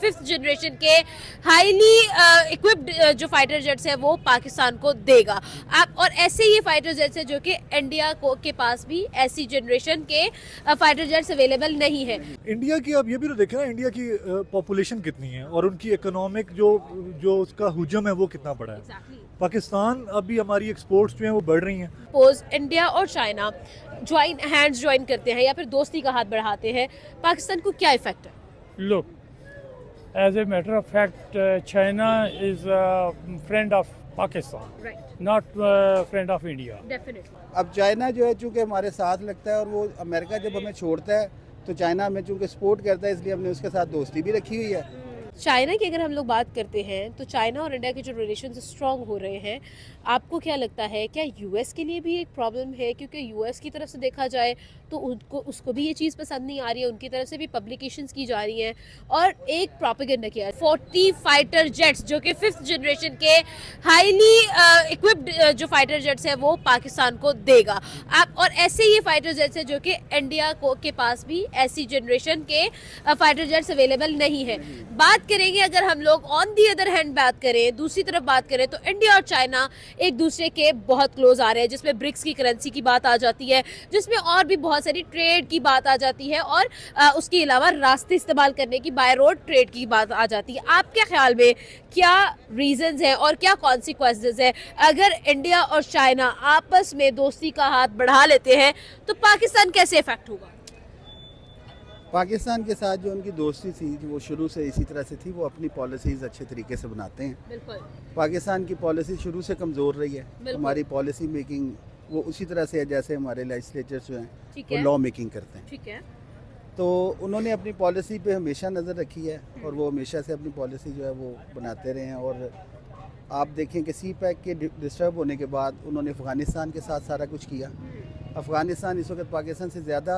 5th generation के highly equipped जो fighter jets है वो पाकिस्तान को देगा। आप और ऐसे ये फाइटर जेट्स है जो कि इंडिया को के पास भी ऐसी जनरेशन के फाइटर जेट्स अवेलेबल नहीं है। इंडिया की आप ये भी तो देखें ना, इंडिया की पॉपुलेशन कितनी है और उनकी इकोनॉमिक जो उसका हुजम है वो कितना बड़ा है। पाकिस्तान अभी हमारी एक्सपोर्ट्स जो हैं वो बढ़ रही हैं। सपोज इंडिया और चाइना ज्वाइन करते हैं या फिर दोस्ती का हाथ बढ़ाते हैं, पाकिस्तान को क्या इफेक्ट है? Look, as a matter of fact, China is a friend of Pakistan, Right. not friend of India. Definitely. अब चाइना जो है चूँकि हमारे साथ लगता है और वो अमेरिका जब हमें छोड़ता है तो चाइना हमें चूँकि सपोर्ट करता है, इसलिए हमने उसके साथ दोस्ती भी रखी हुई है। चाइना की अगर हम लोग बात करते हैं तो चाइना और इंडिया के जो रिलेशन स्ट्रॉन्ग हो रहे हैं, आपको क्या लगता है क्या यूएस के लिए भी एक प्रॉब्लम है? क्योंकि यूएस की तरफ से देखा जाए तो उसको भी ये चीज़ पसंद नहीं आ रही है, उनकी तरफ से भी पब्लिकेशंस की जा रही हैं और एक प्रोपेगेंडा किया है। 40 फाइटर जेट्स जो कि 5th जनरेशन के हाईली इक्विप्ड जो फाइटर जेट्स है वो पाकिस्तान को देगा। आप और ऐसे ये फाइटर जेट्स है जो कि इंडिया के पास भी ऐसी जनरेशन के फाइटर जेट्स अवेलेबल नहीं है। बात करेंगे अगर हम लोग ऑन दी अदर हैंड बात करें, दूसरी तरफ बात करें तो इंडिया और चाइना एक दूसरे के बहुत क्लोज आ रहे हैं, जिसमें ब्रिक्स की करेंसी की बात आ जाती है, जिसमें और भी बहुत सारी ट्रेड की बात आ जाती है और उसके अलावा रास्ते इस्तेमाल करने की, बाय रोड ट्रेड की बात आ जाती है। आपके ख्याल में क्या रीजंस हैं और क्या कॉन्सिक्वेंसेस है अगर इंडिया और चाइना आपस में दोस्ती का हाथ बढ़ा लेते हैं तो पाकिस्तान कैसे इफेक्ट होगा? पाकिस्तान के साथ जो उनकी दोस्ती थी वो शुरू से इसी तरह से थी, वो अपनी पॉलिसीज़ अच्छे तरीके से बनाते हैं। बिल्कुल। पाकिस्तान की पॉलिसी शुरू से कमज़ोर रही है। हमारी पॉलिसी मेकिंग वो उसी तरह से है जैसे हमारे लेजिस्लेचर्स जो हैं वो लॉ मेकिंग करते हैं। ठीक है। तो उन्होंने अपनी पॉलिसी पे हमेशा नज़र रखी है और वो हमेशा से अपनी पॉलिसी जो है वो बनाते रहे हैं। और आप देखें कि सी पैक के डिस्टर्ब होने के बाद उन्होंने अफ़गानिस्तान के साथ सारा कुछ किया। अफ़गानिस्तान इस वक्त पाकिस्तान से ज़्यादा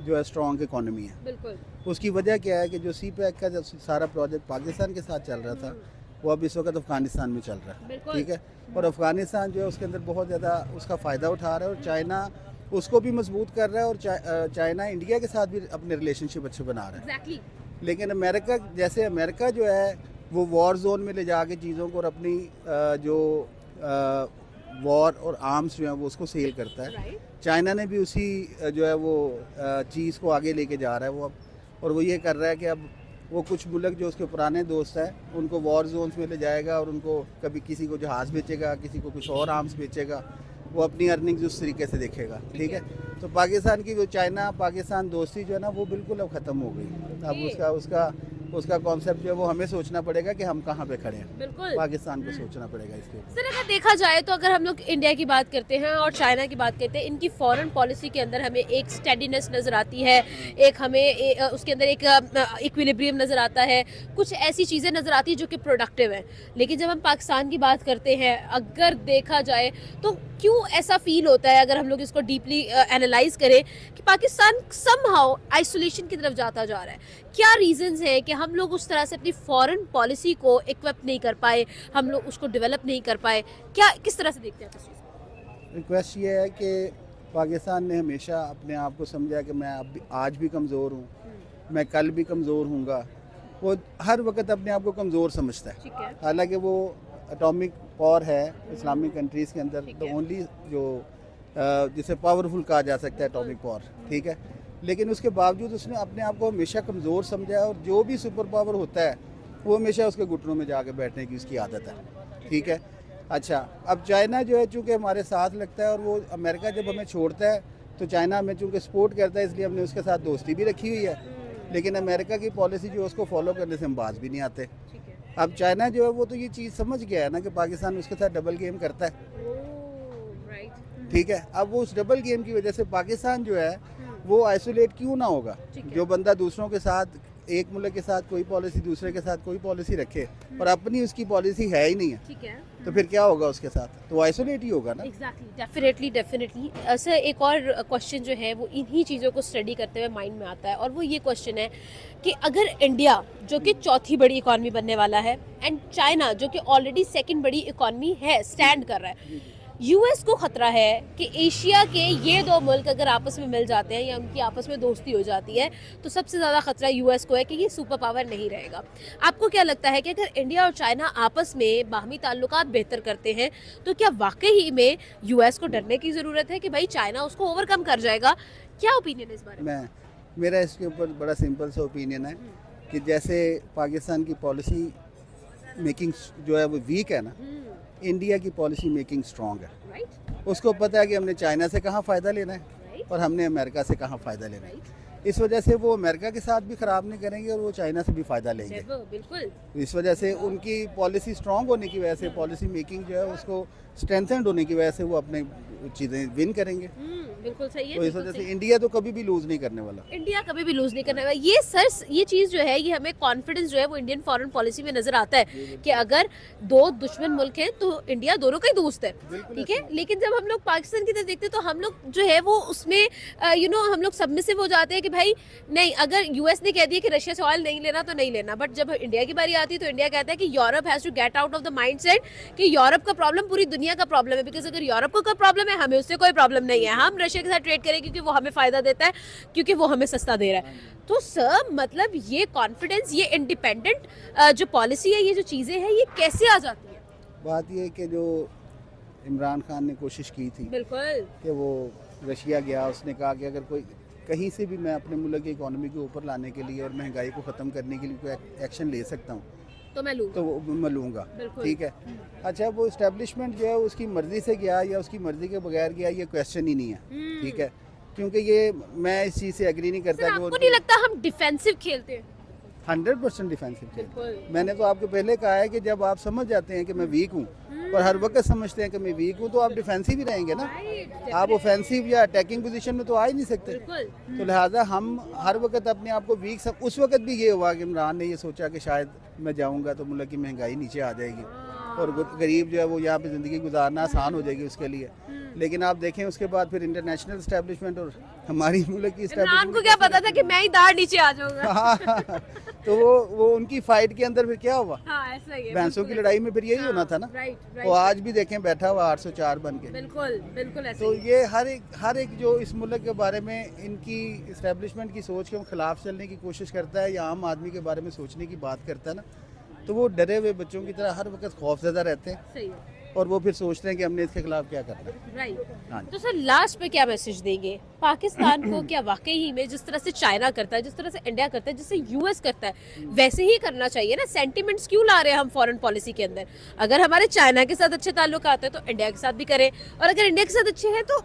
जो है स्ट्रॉन्ग इकॉनमी है। बिल्कुल। उसकी वजह क्या है कि जो सी पैक का जब सारा प्रोजेक्ट पाकिस्तान के साथ चल रहा था वो अब इस वक्त अफ़गानिस्तान में चल रहा है। ठीक है। और अफ़गानिस्तान जो है उसके अंदर बहुत ज़्यादा उसका फ़ायदा उठा रहा है और चाइना उसको भी मजबूत कर रहा है और चाइना इंडिया के साथ भी अपने रिलेशनशिप अच्छे बना रहा है। Exactly. लेकिन अमेरिका जो है वो वॉर जोन में ले जाके चीज़ों को और अपनी जो वॉर और आर्म्स जो है वो उसको सेल करता है। Right. चाइना ने भी उसी जो है वो चीज़ को आगे लेके जा रहा है वो अब। और वो ये कर रहा है कि अब वो कुछ मुल्क जो उसके पुराने दोस्त हैं उनको वॉर जोन्स में ले जाएगा और उनको कभी किसी को जहाज़ बेचेगा, किसी को कुछ और आर्म्स बेचेगा, वो अपनी अर्निंग्स उस तरीके से देखेगा। ठीक है। तो पाकिस्तान की जो चाइना पाकिस्तान दोस्ती जो है ना वो बिल्कुल अब ख़त्म हो गई। अब उसका कॉन्सेप्ट जो है वो हमें सोचना पड़ेगा कि हम कहाँ पे खड़े हैं। बिल्कुल। पाकिस्तान को सोचना पड़ेगा इसके ऊपर। सर अगर देखा जाए तो अगर हम लोग इंडिया की बात करते हैं और चाइना की बात करते हैं, इनकी फॉरेन पॉलिसी के अंदर हमें एक स्टेडीनेस नज़र आती है, एक हमें उसके अंदर एक इक्विलिब्रियम नज़र आता है, कुछ ऐसी चीज़ें नज़र आती है जो कि प्रोडक्टिव है। लेकिन जब हम पाकिस्तान की बात करते हैं, अगर देखा जाए तो क्यों ऐसा फील होता है, अगर हम लोग इसको डीपली एनालाइज करें, कि पाकिस्तान समहाउ आइसोलेशन की तरफ जाता जा रहा है? क्या रीजंस हैं कि हम लोग उस तरह से अपनी फॉरेन पॉलिसी को इक्विप नहीं कर पाए, हम लोग उसको डेवलप नहीं कर पाए? क्या किस तरह से देखते हैं इस चीज़ को? रिक्वेस्ट ये है कि पाकिस्तान ने हमेशा अपने आप को समझा कि मैं आज भी कमज़ोर हूँ, मैं कल भी कमज़ोर हूँगा। वो हर वक्त अपने आप को कमज़ोर समझता है। हालांकि वो एटॉमिक पावर है इस्लामिक कंट्रीज़ के अंदर, तो ओनली जो जिसे पावरफुल कहा जा सकता है एटॉमिक पावर। ठीक है। लेकिन उसके बावजूद उसने अपने आप को हमेशा कमज़ोर समझा है और जो भी सुपर पावर होता है वो हमेशा उसके घुटनों में जाके बैठने की उसकी आदत है। ठीक है। अच्छा, अब चाइना जो है चूँकि हमारे साथ लगता है और वो अमेरिका जब हमें छोड़ता है तो चाइना हमें चूँकि सपोर्ट करता है, इसलिए हमने उसके साथ दोस्ती भी रखी हुई है। लेकिन अमेरिका की पॉलिसी जो है उसको फॉलो करने से हम बाज भी नहीं आते। अब चाइना जो है वो तो ये चीज़ समझ गया है ना कि पाकिस्तान उसके साथ डबल गेम करता है। ठीक है। अब वो उस डबल गेम की वजह से पाकिस्तान जो है वो आइसोलेट क्यों ना होगा? जो बंदा दूसरों के साथ, एक मुल्क के साथ कोई पॉलिसी, दूसरे के साथ कोई पॉलिसी रखे और अपनी उसकी पॉलिसी है ही नहीं है, ठीक है, तो फिर क्या होगा उसके साथ? तो आइसोलेट ही होगा ना। Exactly, definitely. सर एक और क्वेश्चन जो है वो इन्हीं चीज़ों को स्टडी करते हुए माइंड में आता है और वो ये क्वेश्चन है कि अगर इंडिया जो कि चौथी बड़ी इकॉनमी बनने वाला है एंड चाइना जो कि ऑलरेडी सेकंड बड़ी इकॉनमी है, स्टैंड कर रहा है, यूएस को खतरा है कि एशिया के ये दो मुल्क अगर आपस में मिल जाते हैं या उनकी आपस में दोस्ती हो जाती है तो सबसे ज़्यादा खतरा यूएस को है कि ये सुपर पावर नहीं रहेगा। आपको क्या लगता है कि अगर इंडिया और चाइना आपस में बाहमी ताल्लुकात बेहतर करते हैं तो क्या वाकई में यूएस को डरने की ज़रूरत है कि भाई चाइना उसको ओवरकम कर जाएगा? क्या ओपिनियन है इस बारे में? मेरा इसके ऊपर बड़ा सिंपल सा ओपिनियन है कि जैसे पाकिस्तान की पॉलिसी मेकिंग जो है वो वीक है ना, इंडिया की पॉलिसी मेकिंग स्ट्रॉन्ग है। राइट, उसको पता है कि हमने चाइना से कहाँ फ़ायदा लेना है राइट, और हमने अमेरिका से कहाँ फ़ायदा लेना है। राइट। इस वजह से वो अमेरिका के साथ भी ख़राब नहीं करेंगे और वो चाइना से भी फ़ायदा लेंगे। बिल्कुल। इस वजह से उनकी पॉलिसी स्ट्रॉन्ग होने की वजह से, पॉलिसी मेकिंग जो है उसको स्ट्रेंथेंड होने की वजह से वो अपने चीज़ें विन करेंगे। बिल्कुल सही है। तो इस वजह से इंडिया तो कभी भी लूज़ नहीं करने वाला। इंडिया कभी भी लूज नहीं करने वाला। ये सर, ये चीज़ जो है ये हमें कॉन्फिडेंस जो है वो इंडियन फॉरेन पॉलिसी में नजर आता है कि अगर दो दुश्मन मुल्क हैं तो इंडिया दोनों का ही दोस्त है, ठीक है। लेकिन जब हम लोग पाकिस्तान की तरफ देखते हैं तो हम लोग जो है वो उसमें हम लोग सबमिसिव हो जाते हैं कि भाई नहीं, अगर यूएस ने कह दिया कि रशिया से ऑयल नहीं लेना तो नहीं लेना, बट जब इंडिया की बारी आती है तो इंडिया कहता है कि Europe has to get out of the mindset कि यूरोप का प्रॉब्लम पूरी दुनिया का प्रॉब्लम है, बिकॉज अगर यूरोप को कोई प्रॉब्लम है हमें उससे कोई प्रॉब्लम नहीं है, हम रशिया के साथ ट्रेड करें क्योंकि वो हमें फायदा देता है, क्योंकि वो हमें सस्ता दे रहा है। तो सर मतलब ये कॉन्फिडेंस, ये इंडिपेंडेंट जो पॉलिसी है, ये जो चीजें हैं ये कैसे आ जाती है? बात ये कि जो इमरान खान ने कोशिश की थी बिल्कुल कि वो रशिया गया, उसने कहा कि अगर कोई कहीं से भी मैं अपने मुल्क की इकोनॉमी को ऊपर लाने के लिए और महंगाई को ख़त्म करने के लिए कोई एक्शन ले सकता हूँ तो मैं लूँ, तो वो मैं लूँगा, बिल्कुल। ठीक है। अच्छा, वो इस्टेब्लिशमेंट जो है उसकी मर्ज़ी से गया या उसकी मर्ज़ी के बगैर गया, ये क्वेश्चन ही नहीं है, ठीक है। क्योंकि ये मैं इस चीज़ से एग्री नहीं करता सर, कि आपको नहीं लगता हम डिफेंसिव खेलते हैं? 100% डिफेंसिव खेल। बिल्कुल। मैंने तो आपको पहले कहा है कि जब आप समझ जाते हैं कि मैं वीक हूँ और हर वक्त समझते हैं कि मैं वीक हूँ तो आप डिफेंसिव ही रहेंगे ना, आप ऑफेंसिव या अटैकिंग पोजीशन में तो आ ही नहीं सकते। बिल्कुल। तो लिहाजा हम हर वक्त अपने आप को वीक उस वक्त भी ये हुआ कि इमरान ने ये सोचा कि शायद मैं जाऊँगा तो मुल्क की महंगाई नीचे आ जाएगी और गरीब जो है वो यहाँ पे ज़िंदगी गुजारना आसान हो जाएगी उसके लिए। लेकिन आप देखें उसके बाद फिर इंटरनेशनल इस्टेब्लिशमेंट और हमारी मुल्क की इमरान को क्या पता था कि मैं ही दाढ़ नीचे आ जाऊंगा? हाँ, तो वो उनकी फाइट के अंदर फिर क्या हुआ, हाँ, ऐसा ही है। भैंसों की लड़ाई में फिर यही होना था ना। राइट, वो आज भी देखें बैठा हुआ 804 बन के। बिल्कुल बिल्कुल ऐसा तो ही है। ये हर एक जो इस मुल्क के बारे में इनकी इस्टेब्लिशमेंट की सोच के खिलाफ चलने की कोशिश करता है या आम आदमी के बारे में सोचने की बात करता है ना, तो वो डरे हुए बच्चों की तरह हर वक्त खौफजदा रहते हैं सही है। और वो फिर सोचते हैं कि हमने इसके खिलाफ क्या करना है। राइट। हाँ तो सर लास्ट पे क्या मैसेज देंगे पाकिस्तान को? क्या वाकई ही में जिस तरह से चाइना करता है, जिस तरह से इंडिया करता है, जिससे यूएस करता है, वैसे ही करना चाहिए ना? सेंटिमेंट्स क्यों ला रहे हैं हम फॉरेन पॉलिसी के अंदर? अगर हमारे चाइना के साथ अच्छे ताल्लुक आते हैं तो इंडिया के साथ भी करें, और अगर इंडिया के साथ अच्छे हैं तो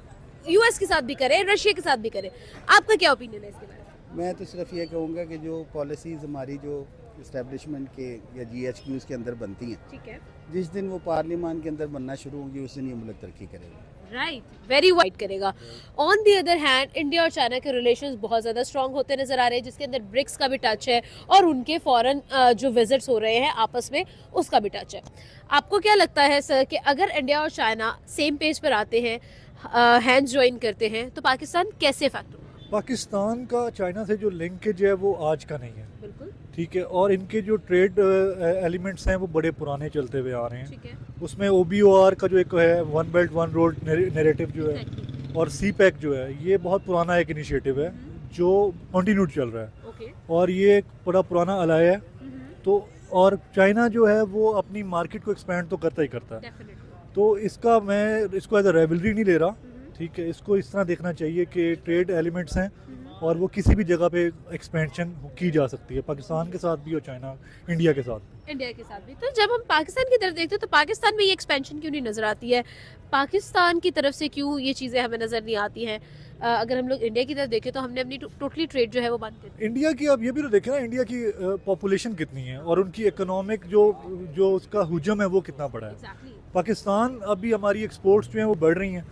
यूएस के साथ भी करें, रशिया के साथ भी करें। आपका क्या ओपिनियन है इसके बारे में? मैं तो सिर्फ ये कहूँगा कि जो पॉलिसीज़ हमारी जो इस्टेब्लिशमेंट के या GHQs के अंदर बनती हैं, ठीक है, जिस दिन वो पार्लियामान के अंदर बनना शुरू होंगी उस दिन ये मुल्क तरक्की करेगा। राइट, वेरी वाइड करेगा। On the other hand India और चाइना के रिलेशंस बहुत ज़्यादा स्ट्रांग होते नजर आ रहे हैं, जिसके अंदर ब्रिक्स का भी टच है और उनके फॉरेन जो विजिट्स हो रहे हैं आपस में उसका भी टच है। आपको क्या लगता है सर कि अगर इंडिया और चाइना सेम पेज पर आते हैं, हैंड्स ज्वाइन करते हैं, तो पाकिस्तान कैसे इफेक्ट होगा? पाकिस्तान का चाइना से जो लिंकेज है वो आज का नहीं है, बिल्कुल ठीक है। और इनके जो ट्रेड एलिमेंट्स हैं वो बड़े पुराने चलते हुए आ रहे हैं। ठीक है, उसमें OBOR का जो एक है, one belt one road narrative जो है, और CPEC जो है, ये बहुत पुराना एक इनिशिएटिव है जो कंटिन्यूड चल रहा है ओके, और ये एक बड़ा पुराना अलाय है। तो और चाइना जो है वो अपनी मार्केट को एक्सपेंड तो करता ही करता है, डेफिनेटली। तो मैं इसको एज अ रेवलरी नहीं ले रहा, ठीक है। इसको इस तरह देखना चाहिए कि ट्रेड एलिमेंट्स हैं और वो किसी भी जगह पे एक्सपेंशन की जा सकती है, पाकिस्तान के साथ भी और चाइना इंडिया के साथ भी। इंडिया के साथ भी। तो जब हम पाकिस्तान की तरफ देखते हैं तो पाकिस्तान में ये एक्सपेंशन क्यों नहीं नजर आती है? पाकिस्तान की तरफ से क्यों ये चीज़ें हमें नजर नहीं आती हैं? अगर हम लोग इंडिया की तरफ देखें तो हमने अपनी टोटली ट्रेड जो है वो बंद कर दी। इंडिया की आप ये भी तो देखें ना, इंडिया की पॉपुलेशन कितनी है और उनकी इकोनॉमिक जो उसका हुजम है वो कितना बड़ा है। एग्जैक्टली। पाकिस्तान अभी हमारी एक्सपोर्ट्स जो हैं वो बढ़ रही हैं,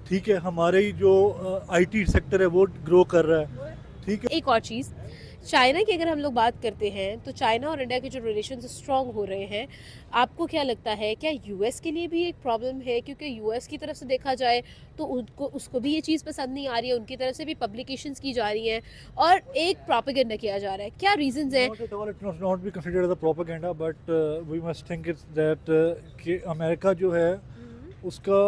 ठीक है। हमारे जो IT सेक्टर है वो ग्रो कर रहा है, ठीक है। एक और चीज़, चाइना की अगर हम लोग बात करते हैं तो चाइना और इंडिया के जो रिलेशन स्ट्रॉन्ग हो रहे हैं, आपको क्या लगता है क्या यूएस के लिए भी एक प्रॉब्लम है? क्योंकि यूएस की तरफ से देखा जाए तो उसको भी ये चीज़ पसंद नहीं आ रही है, उनकी तरफ से भी पब्लिकेशंस की जा रही हैं और एक प्रोपेगेंडा किया जा रहा है। क्या रीजंस हैं? Not at all, it must not be considered as a propaganda, but we must think it's that कि अमेरिका जो है उसका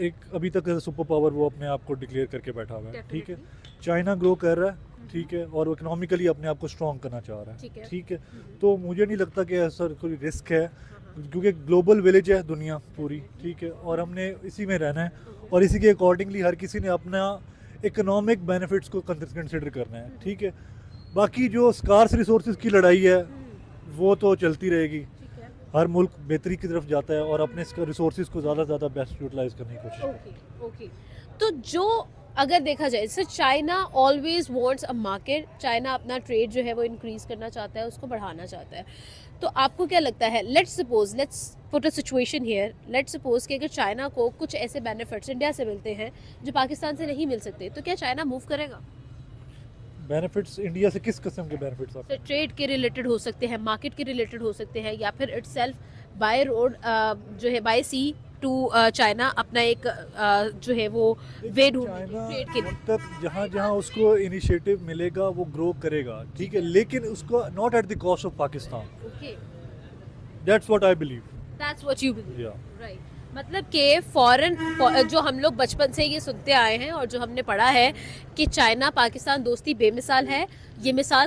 एक अभी तक सुपर पावर वो अपने आप को डिक्लेयर करके बैठा हुआ है, ठीक है। चाइना ग्रो कर रहा है, ठीक है, और वो इकोनॉमिकली अपने आप को स्ट्रॉन्ग करना चाह रहा ठीक है। है, ठीक है। तो मुझे नहीं लगता कि ऐसा कोई रिस्क है, क्योंकि ग्लोबल विलेज है दुनिया पूरी, ठीक है, और हमने इसी में रहना है और इसी के अकॉर्डिंगली हर किसी ने अपना इकोनॉमिक बेनिफिट्स को कंसिडर करना है, ठीक है। बाकी जो स्कार्स रिसोर्सेज की लड़ाई है वो तो चलती रहेगी, ठीक है। हर मुल्क बेहतरी की तरफ जाता है और अपने रिसोर्सेज को ज़्यादा से ज़्यादा बेस्ट यूटिलाइज करने की कोशिश करता है। Okay okay. तो जो अगर देखा जाए जैसे China always wants a market, China अपना ट्रेड जो है वो इंक्रीज करना चाहता है, उसको बढ़ाना चाहता है। तो आपको क्या लगता है, let's put a situation here, let's suppose कि अगर चाइना को कुछ ऐसे बेनिफिट्स इंडिया से मिलते हैं जो पाकिस्तान से नहीं मिल सकते, तो क्या चाइना मूव करेगा? बेनिफिट्स इंडिया से किस किस्म के बेनिफिट्स आप? ट्रेड के रिलेटेड हो सकते हैं, मार्केट के रिलेटेड हो सकते हैं, या फिर इटसेल्फ बाय रोड जो है बाय सी टू चाइना अपना एक जो है वो वे ढूंढ चाइना ट्रेड के लिए। जब तक जहाँ जहाँ उसको इनिशिएटिव मिलेगा वो ग्रो करेगा, ठीक है, लेकिन उसको not at the cost of Pakistan. Okay, that's what I believe. That's what you believe, या राइट। मतलब कि फॉरेन जो हम लोग बचपन से ये सुनते आए हैं और जो हमने पढ़ा है कि चाइना पाकिस्तान दोस्ती बेमिसाल है, ये मिसाल